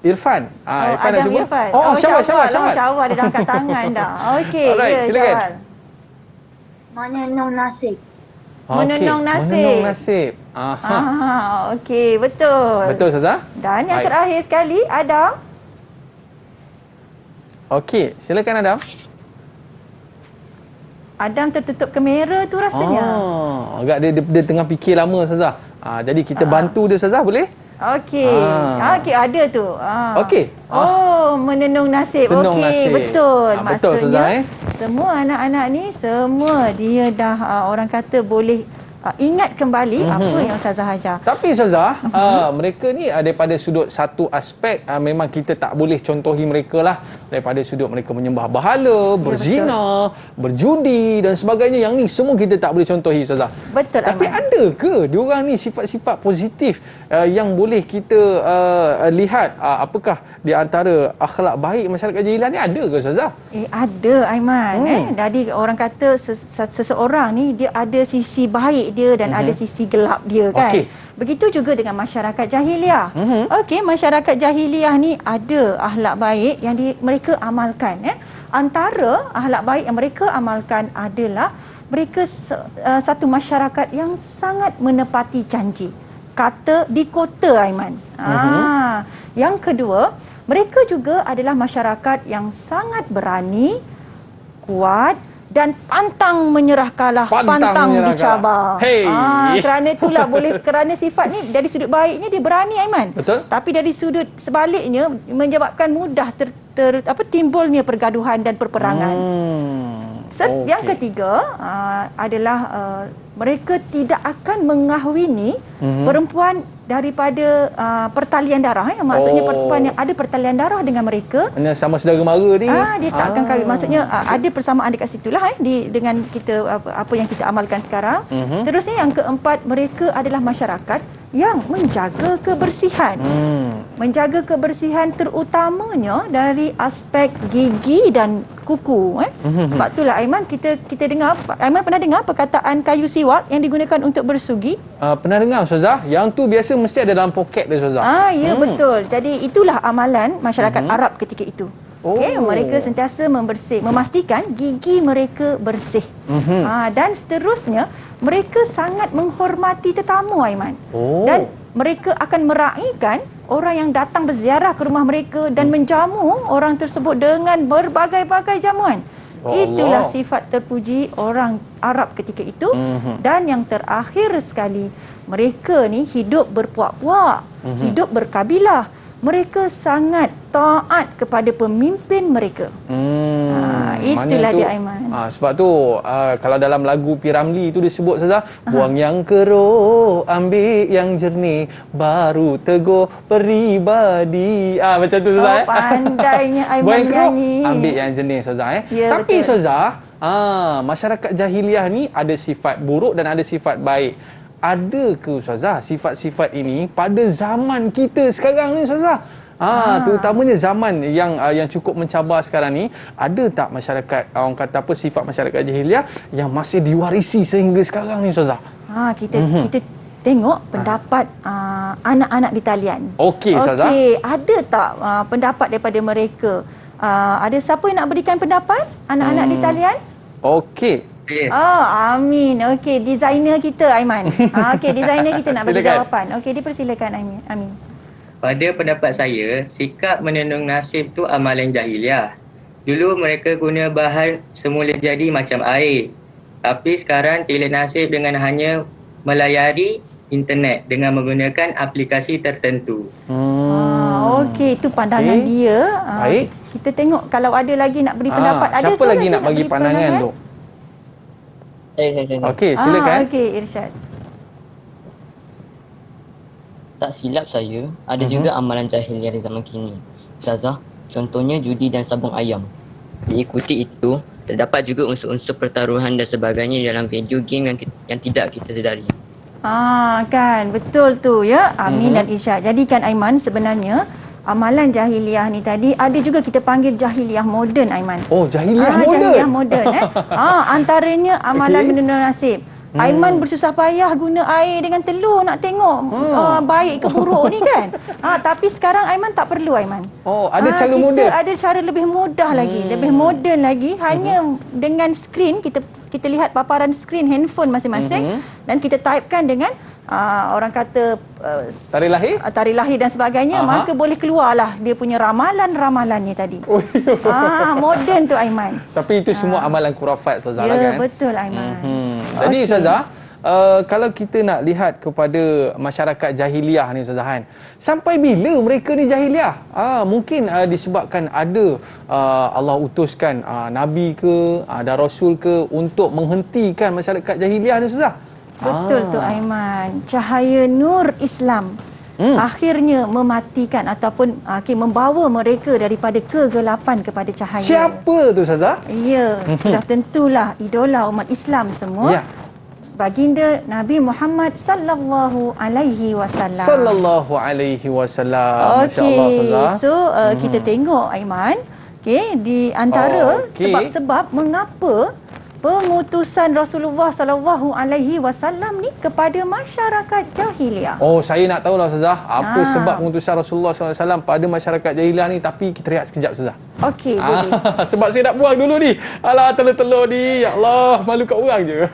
Irfan. Irfan nak Adam cuba? Irfan. Syawal. Syawal dia dah angkat tangan dah. Okey, Alright, silakan. Syawal. Menenung nasib. Menenung nasib. Menenung nasib. Okey, betul. Betul Ustazah? Dan yang Baik. terakhir sekali, Adam. Okey, silakan Adam. Adam tertutup kamera tu rasanya. Agak dia tengah fikir lama Ustazah. Jadi kita bantu dia Ustazah, boleh? Okey. Okey, ada tu. Okey. Menenung nasib. Tenung Okey, nasib. betul. Betul Ustazah, semua anak-anak ni semua dia dah orang kata boleh ingat kembali apa yang Ustazah ajar. Tapi Ustazah, mereka ni daripada sudut satu aspek memang kita tak boleh contohi mereka lah. Daripada sudut mereka menyembah berhala, berzina, berjudi dan sebagainya. Yang ni semua kita tak boleh contohi Ustazah. Betul. Tapi ada ke diorang ni sifat-sifat positif yang boleh kita lihat apakah di antara akhlak baik masyarakat jahilah ni, ada ke Ustazah? Ada Aiman. Jadi orang kata seseorang ni dia ada sisi baik dia dan ada sisi gelap dia kan. Okey. Begitu juga dengan masyarakat jahiliah. Okey, masyarakat jahiliah ni ada akhlak baik yang mereka amalkan. Antara akhlak baik yang mereka amalkan adalah mereka satu masyarakat yang sangat menepati janji. Kata di kota Aiman. Yang kedua, mereka juga adalah masyarakat yang sangat berani, kuat dan pantang menyerah kalah, pantang dicabar. Kerana itulah kerana sifat ni dari sudut baiknya dia berani Aiman. Betul. Tapi dari sudut sebaliknya menyebabkan mudah timbulnya pergaduhan dan perperangan. Yang ketiga adalah mereka tidak akan mengahwini perempuan daripada pertalian darah. Maksudnya perempuan yang ada pertalian darah dengan mereka. Sama saudara mara ni. Dia tak akan kahwin. Maksudnya ada persamaan dekat situlah dengan kita apa yang kita amalkan sekarang. Seterusnya yang keempat, mereka adalah masyarakat yang menjaga kebersihan. Menjaga kebersihan terutamanya dari aspek gigi dan kuku. Sebab itulah Aiman kita dengar, Aiman pernah dengar perkataan kayu siwak yang digunakan untuk bersugi? Pernah dengar Ustazah. Yang tu biasa mesti ada dalam poket dia Ustazah. Ya betul. Jadi itulah amalan masyarakat Arab ketika itu. Okay, mereka sentiasa memastikan gigi mereka bersih. Dan seterusnya mereka sangat menghormati tetamu Aiman. Dan mereka akan meraihkan orang yang datang berziarah ke rumah mereka dan menjamu orang tersebut dengan berbagai-bagai jamuan. Itulah sifat terpuji orang Arab ketika itu. Dan yang terakhir sekali, mereka ni hidup berpuak-puak, hidup berkabilah. Mereka sangat taat kepada pemimpin mereka. Itulah dia Aiman. Sebab tu kalau dalam lagu P. Ramlee tu disebut Ustazah, buang yang keruh, ambil yang jernih, baru tegur peribadi. Macam tu Ustazah. Pandainya Aiman buang yang keruh, menyanyi. ambil yang jernih Ustazah. Ya, tapi betul. Ustazah, masyarakat jahiliah ni ada sifat buruk dan ada sifat baik. Ada ke Ustazah sifat-sifat ini pada zaman kita sekarang ni Ustazah? Terutamanya zaman yang cukup mencabar sekarang ni, ada tak masyarakat orang kata apa sifat masyarakat jahiliah yang masih diwarisi sehingga sekarang ni Ustazah? Kita tengok pendapat anak-anak di talian. Okey Ustazah. Ada tak pendapat daripada mereka? Ada siapa yang nak berikan pendapat anak-anak di talian? Okey. Amin. Okey, designer kita Aiman. Okey, designer kita nak bagi jawapan. Okey, dipersilakan Amin. Pada pendapat saya, sikap menenung nasib tu amalan jahiliah. Dulu mereka guna bahan semula jadi macam air. Tapi sekarang tilik nasib dengan hanya melayari internet dengan menggunakan aplikasi tertentu. Okey, itu pandangan dia. Baik. Kita tengok kalau ada lagi nak beri pendapat. Ada siapa lagi nak bagi pandangan tu? Saya. Okey, silakan. Okey, Irsyad. Tak silap saya, ada juga amalan jahiliah di zaman kini. Ustazah, contohnya judi dan sabung ayam. Diikuti itu, terdapat juga unsur-unsur pertaruhan dan sebagainya dalam video game yang tidak kita sedari. Kan, betul tu ya, Amin dan Irsyad. Jadi kan Aiman, sebenarnya amalan jahiliah ni tadi ada juga kita panggil jahiliah moden, Aiman. Oh, jahiliah moden. Jahiliah moden antaranya amalan menenun nasib. Aiman bersusah payah guna air dengan telur nak tengok baik ke buruk ni kan. Tapi sekarang Aiman tak perlu, Aiman. Oh, ada cara moden. Kita ada cara lebih mudah lagi, lebih moden lagi. Hanya dengan skrin, kita lihat paparan skrin handphone masing-masing dan kita typekan dengan orang kata tarikh lahir dan sebagainya, maka boleh keluarlah dia punya ramalan-ramalannya tadi. Moden tu, Aiman. Tapi itu semua amalan khurafat, Ustazah, ya, kan? betul, Aiman. Jadi Ustazah, kalau kita nak lihat kepada masyarakat jahiliah ni, Ustazah, kan, sampai bila mereka ni jahiliah? Mungkin disebabkan ada Allah utuskan Nabi ke, ada Rasul ke untuk menghentikan masyarakat jahiliah ni, Ustazah? Betul tu, Aiman. Cahaya nur Islam akhirnya mematikan ataupun membawa mereka daripada kegelapan kepada cahaya. Siapa tu, Ustazah? Ya, sudah tentulah idola umat Islam semua. Ya. Baginda Nabi Muhammad sallallahu alaihi wasallam. Sallallahu alaihi wasallam. Okey. So kita tengok, Aiman, di antara sebab-sebab mengapa pengutusan Rasulullah sallallahu alaihi wasallam ni kepada masyarakat jahiliah. Oh, saya nak tahulah, Ustazah, apa sebab pengutusan Rasulullah sallallahu alaihi wasallam pada masyarakat jahiliah ni, tapi kita rehat sekejap, Ustazah. Okey, boleh. Sebab saya nak buang dulu ni. Alah, telur-telur ni. Ya Allah, malu kat orang je.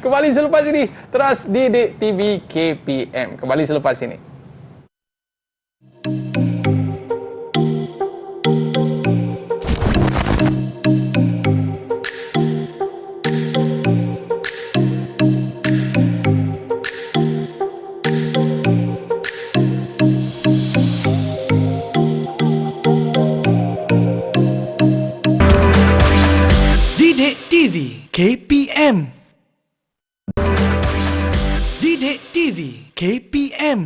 Kembali selepas ini. Teras Didik TV KPM. Kembali selepas ini. Didik TV KPM. Didik TV KPM.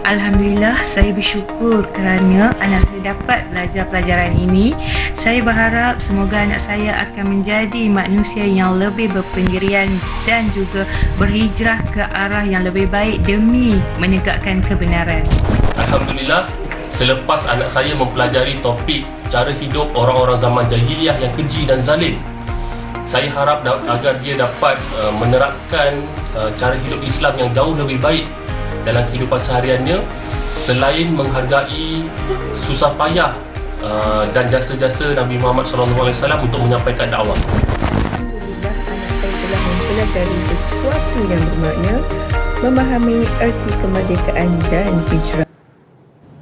Alhamdulillah, saya bersyukur kerana anak saya dapat belajar pelajaran ini. Saya berharap semoga anak saya akan menjadi manusia yang lebih berpendirian dan juga berhijrah ke arah yang lebih baik demi menegakkan kebenaran. Alhamdulillah, selepas anak saya mempelajari topik cara hidup orang-orang zaman jahiliah yang keji dan zalim, saya harap agar dia dapat menerapkan cara hidup Islam yang jauh lebih baik dalam kehidupan sehariannya, selain menghargai susah payah dan jasa-jasa Nabi Muhammad SAW untuk menyampaikan dakwah. Alhamdulillah, anak saya telah mempelajari sesuatu yang bermakna, memahami erti kemerdekaan dan hijrah.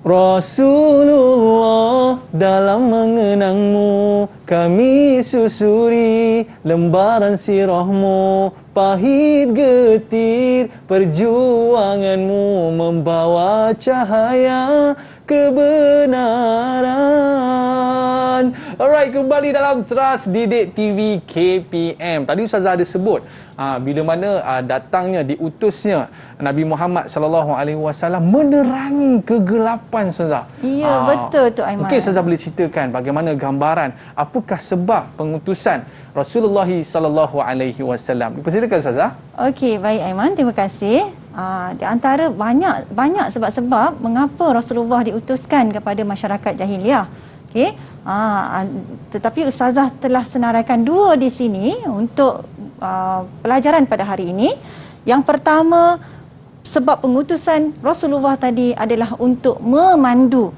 Rasulullah, dalam mengenangmu kami susuri lembaran sirahmu, pahit getir perjuanganmu membawa cahaya kebenaran. Alright, kembali dalam Teras Didik TV KPM. Tadi Ustazah ada sebut bila mana datangnya, diutusnya Nabi Muhammad sallallahu alaihi wasallam menerangi kegelapan, Ustazah. Ya, betul tu, Aiman. Mungkin Ustazah boleh ceritakan bagaimana gambaran apakah sebab pengutusan Rasulullah sallallahu alaihi wasallam. Dipersilakan, Ustazah. Okey, baik, Aiman. Terima kasih. Di antara banyak sebab-sebab mengapa Rasulullah diutuskan kepada masyarakat jahiliah. Okey. Tetapi Ustazah telah senaraikan dua di sini untuk pelajaran pada hari ini. Yang pertama, sebab pengutusan Rasulullah tadi adalah untuk memandu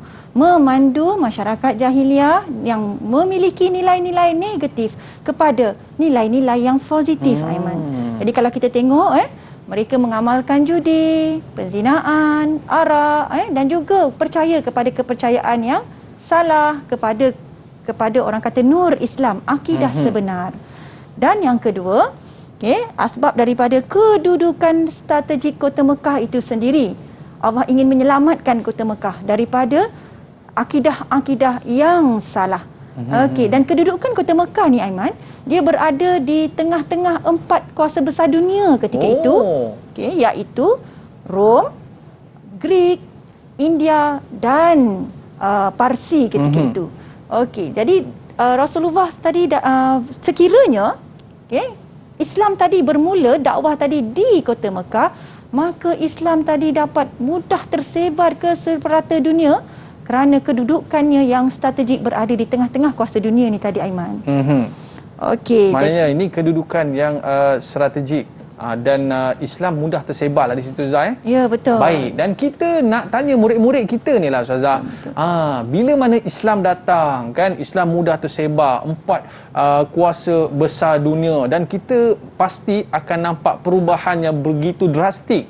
masyarakat jahiliah yang memiliki nilai-nilai negatif kepada nilai-nilai yang positif, Aiman. Jadi kalau kita tengok mereka mengamalkan judi, penzinaan, arak dan juga percaya kepada kepercayaan yang salah kepada orang kata nur Islam, akidah sebenar. Dan yang kedua, asbab daripada kedudukan strategik Kota Mekah itu sendiri. Allah ingin menyelamatkan Kota Mekah daripada akidah-akidah yang salah. Dan kedudukan Kota Mekah ni, Aiman, dia berada di tengah-tengah 4 kuasa besar dunia ketika itu, iaitu Rom, Greek, India dan Parsi ketika itu. Jadi Rasulullah tadi sekiranya Islam tadi bermula, dakwah tadi di Kota Mekah, maka Islam tadi dapat mudah tersebar ke serata dunia kerana kedudukannya yang strategik berada di tengah-tengah kuasa dunia ni tadi, Aiman. Maknanya ini kedudukan yang strategik dan Islam mudah tersebar lah di situ, Ustazah. Ya, betul. Baik, dan kita nak tanya murid-murid kita ni lah, Ustazah. Bila mana Islam datang, kan, Islam mudah tersebar 4 kuasa besar dunia, dan kita pasti akan nampak perubahan yang begitu drastik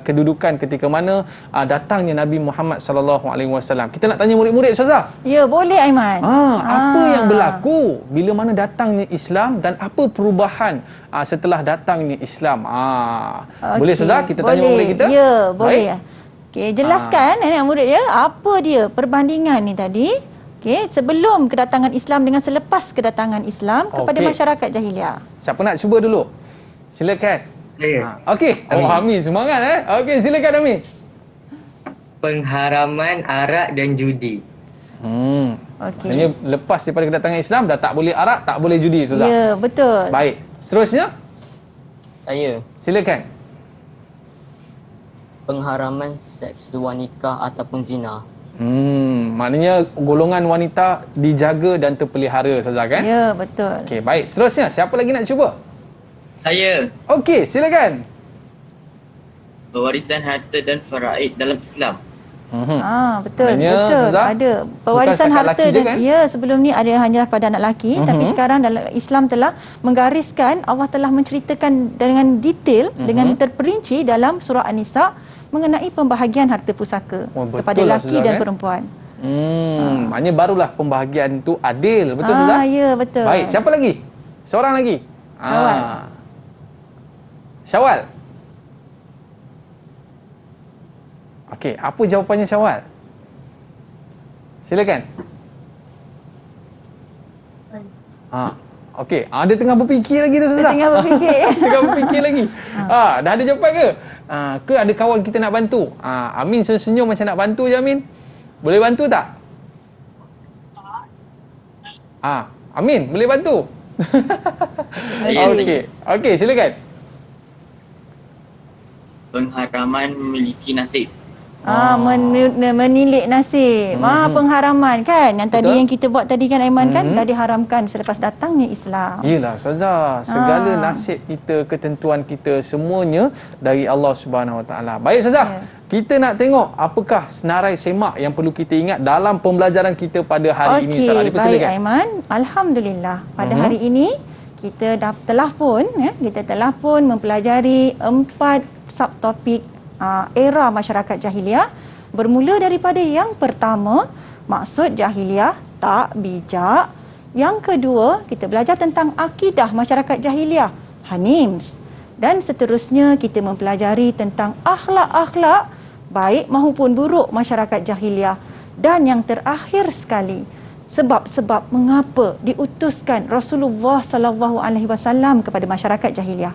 kedudukan ketika mana datangnya Nabi Muhammad sallallahu alaihi wasallam. Kita nak tanya murid-murid, Ustazah. Ya, boleh, Aiman. Apa yang berlaku bila mana datangnya Islam dan apa perubahan setelah datangnya Islam? Boleh, Ustazah, kita tanya murid kita? Ya, boleh. Jelaskan anak murid ya, apa dia perbandingan ni tadi? Sebelum kedatangan Islam dengan selepas kedatangan Islam kepada masyarakat jahiliah. Siapa nak cuba dulu? Silakan. Amin semangat silakan Amin. Pengharaman arak dan judi. Maksudnya lepas daripada kedatangan Islam dah tak boleh arak, tak boleh judi, Ustazah. Ya, betul. Baik, seterusnya Saya. Silakan. Pengharaman seks wanita ataupun zina. Maknanya golongan wanita dijaga dan terpelihara, Ustazah, kan? Ya, betul. Okey, baik. Seterusnya, siapa lagi nak cuba? Saya. Okey, silakan. Pewarisan harta dan faraid dalam Islam. Betul. Maknanya, Betul. Ustazah, ada pewarisan harta dan kan? sebelum ni ada hanyalah pada anak lelaki, tapi sekarang dalam Islam telah menggariskan, Allah telah menceritakan dengan detail, dengan terperinci dalam surah An-Nisa mengenai pembahagian harta pusaka kepada lelaki dan perempuan. Maknanya barulah pembahagian tu adil, betul, Ustazah? Ya, betul. Baik, siapa lagi? Seorang lagi. Syawal. Okey, apa jawapannya Syawal? Silakan. Okey, dia tengah berfikir lagi tu, Ustazah. Dia tengah berfikir. Tengah berfikir lagi. Dah ada jawapan ke? Ke ada kawan kita nak bantu? Amin senyum macam nak bantu je, Amin. Boleh bantu tak? Amin, boleh bantu? Okey, silakan. Pengharaman memiliki nasib. Menilik nasib. Pengharaman kan yang tadi yang kita buat tadi kan, Aiman, kan dah diharamkan selepas datangnya Islam. Yalah, Ustazah, segala nasib kita, ketentuan kita, semuanya dari Allah Subhanahu Wa Taala. Baik, Ustazah, kita nak tengok apakah senarai semak yang perlu kita ingat dalam pembelajaran kita pada hari ini. Baik, Aiman. Alhamdulillah, pada hari ini kita telah pun mempelajari 4 subtopik era masyarakat jahiliah, bermula daripada yang pertama, maksud jahiliah tak bijak. Yang kedua, kita belajar tentang akidah masyarakat jahiliah, hanims, dan seterusnya kita mempelajari tentang akhlak-akhlak baik maupun buruk masyarakat jahiliah, dan yang terakhir sekali, sebab-sebab mengapa diutuskan Rasulullah sallallahu alaihi wasallam kepada masyarakat jahiliah.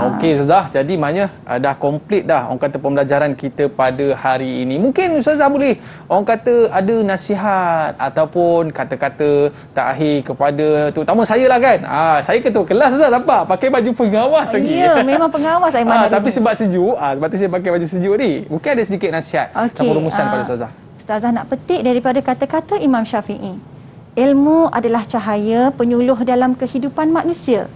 Okey, Ustazah. Jadi maknanya dah komplit dah orang kata pembelajaran kita pada hari ini. Mungkin Ustazah boleh orang kata ada nasihat ataupun kata-kata terakhir kepada terutama saya lah, kan. Saya ketua kelas, Ustazah, nampak pakai baju pengawas lagi. Ya, memang pengawas, Aiman. Tapi sebab sejuk, sebab tu saya pakai baju sejuk ni. Mungkin ada sedikit nasihat atau rumusan pada Ustazah. Ustazah nak petik daripada kata-kata Imam Syafi'i. Ilmu adalah cahaya penyuluh dalam kehidupan manusia.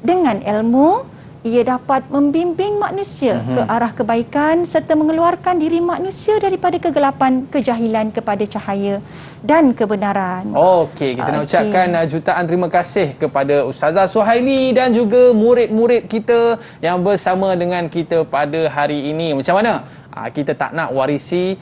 Dengan ilmu, ia dapat membimbing manusia ke arah kebaikan serta mengeluarkan diri manusia daripada kegelapan, kejahilan kepada cahaya dan kebenaran. Okey, kita nak ucapkan jutaan terima kasih kepada Ustazah Suhaili dan juga murid-murid kita yang bersama dengan kita pada hari ini. Macam mana? Kita tak nak warisi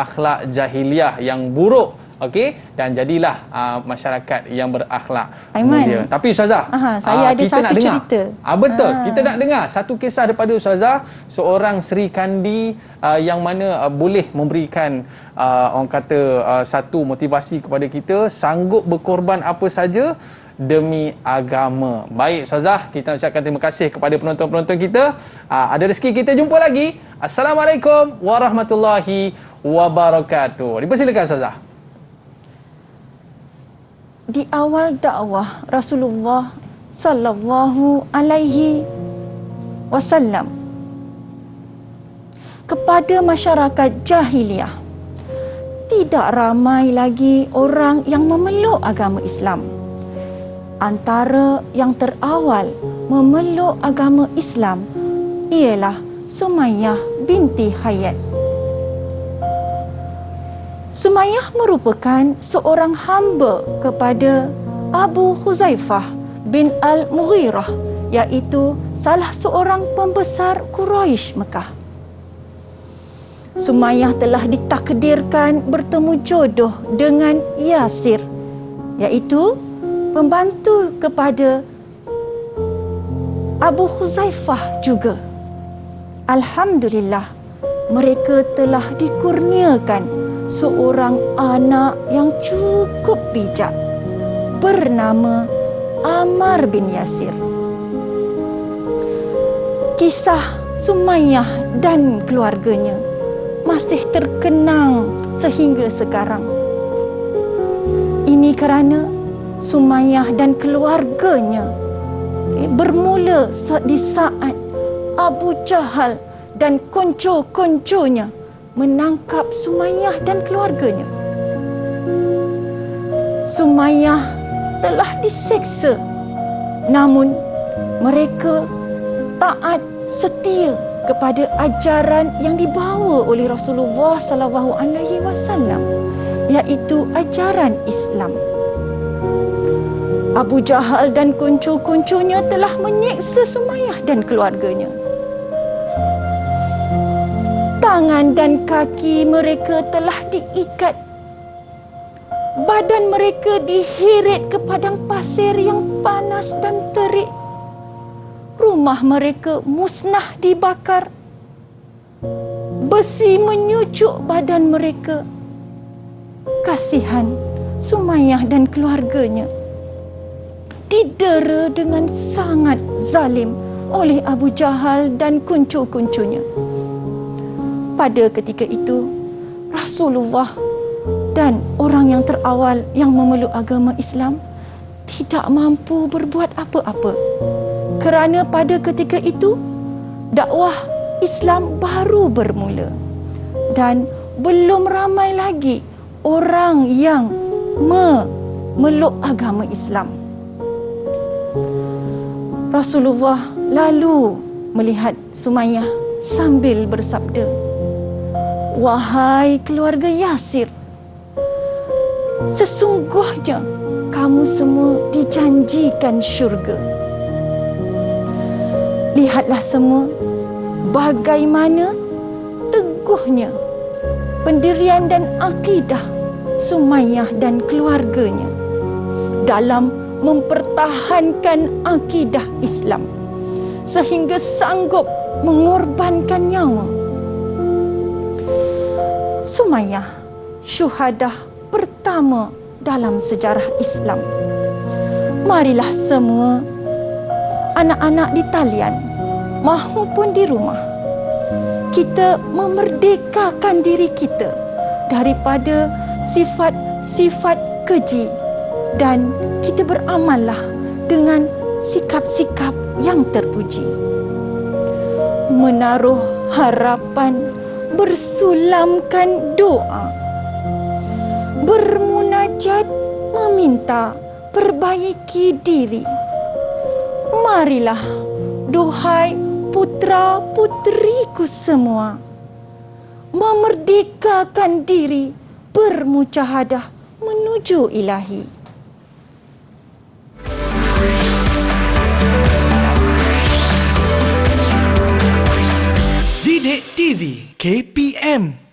akhlak jahiliah yang buruk Okey, dan jadilah masyarakat yang berakhlak Aiman. mulia. Tapi Ustazah, saya ada kita satu nak dengar. cerita. Betul, kita nak dengar satu kisah daripada Ustazah, seorang Sri Kandi yang mana boleh memberikan orang kata satu motivasi kepada kita, sanggup berkorban apa saja demi agama. Baik Ustazah, kita nak ucapkan terima kasih kepada penonton-penonton kita. Ada rezeki kita jumpa lagi. Assalamualaikum warahmatullahi wabarakatuh. Dipersilakan Ustazah. Di awal dakwah Rasulullah sallallahu alaihi wasallam kepada masyarakat jahiliah, tidak ramai lagi orang yang memeluk agama Islam. Antara yang terawal memeluk agama Islam ialah Sumayyah binti Hayat. Sumayyah merupakan seorang hamba kepada Abu Huzaifah bin Al-Mughirah, iaitu salah seorang pembesar Quraisy Mekah. Sumayyah telah ditakdirkan bertemu jodoh dengan Yasir, iaitu pembantu kepada Abu Huzaifah juga. Alhamdulillah, mereka telah dikurniakan seorang anak yang cukup bijak bernama Ammar bin Yasir. Kisah Sumayyah dan keluarganya masih terkenang sehingga sekarang. Ini kerana Sumayyah dan keluarganya bermula di saat Abu Jahal dan konco-konconya menangkap Sumayyah dan keluarganya. Sumayyah telah diseksa, namun mereka taat setia kepada ajaran yang dibawa oleh Rasulullah sallallahu alaihi wasallam, iaitu ajaran Islam. Abu Jahal dan kuncu-kuncunya telah menyeksa Sumayyah dan keluarganya. Tangan dan kaki mereka telah diikat. Badan mereka dihirit ke padang pasir yang panas dan terik. Rumah mereka musnah dibakar. Besi menyucuk badan mereka. Kasihan Sumayyah dan keluarganya didera dengan sangat zalim oleh Abu Jahal dan kuncu-kuncunya. Pada ketika itu, Rasulullah dan orang yang terawal yang memeluk agama Islam tidak mampu berbuat apa-apa. Kerana pada ketika itu, dakwah Islam baru bermula dan belum ramai lagi orang yang memeluk agama Islam. Rasulullah lalu melihat Sumayyah sambil bersabda, "Wahai keluarga Yasir, sesungguhnya kamu semua dijanjikan syurga. Lihatlah semua bagaimana teguhnya pendirian dan akidah Sumayyah dan keluarganya dalam mempertahankan akidah Islam sehingga sanggup mengorbankan nyawa. Sumayyah syuhadah pertama dalam sejarah Islam. Marilah semua anak-anak di talian mahupun di rumah, kita memerdekakan diri kita daripada sifat-sifat keji dan kita beramallah dengan sikap-sikap yang terpuji. Menaruh harapan, bersulamkan doa, bermunajat, meminta perbaiki diri. Marilah, duhai putra-puteriku semua, memerdekakan diri, bermujahadah menuju ilahi. Didik TV KPM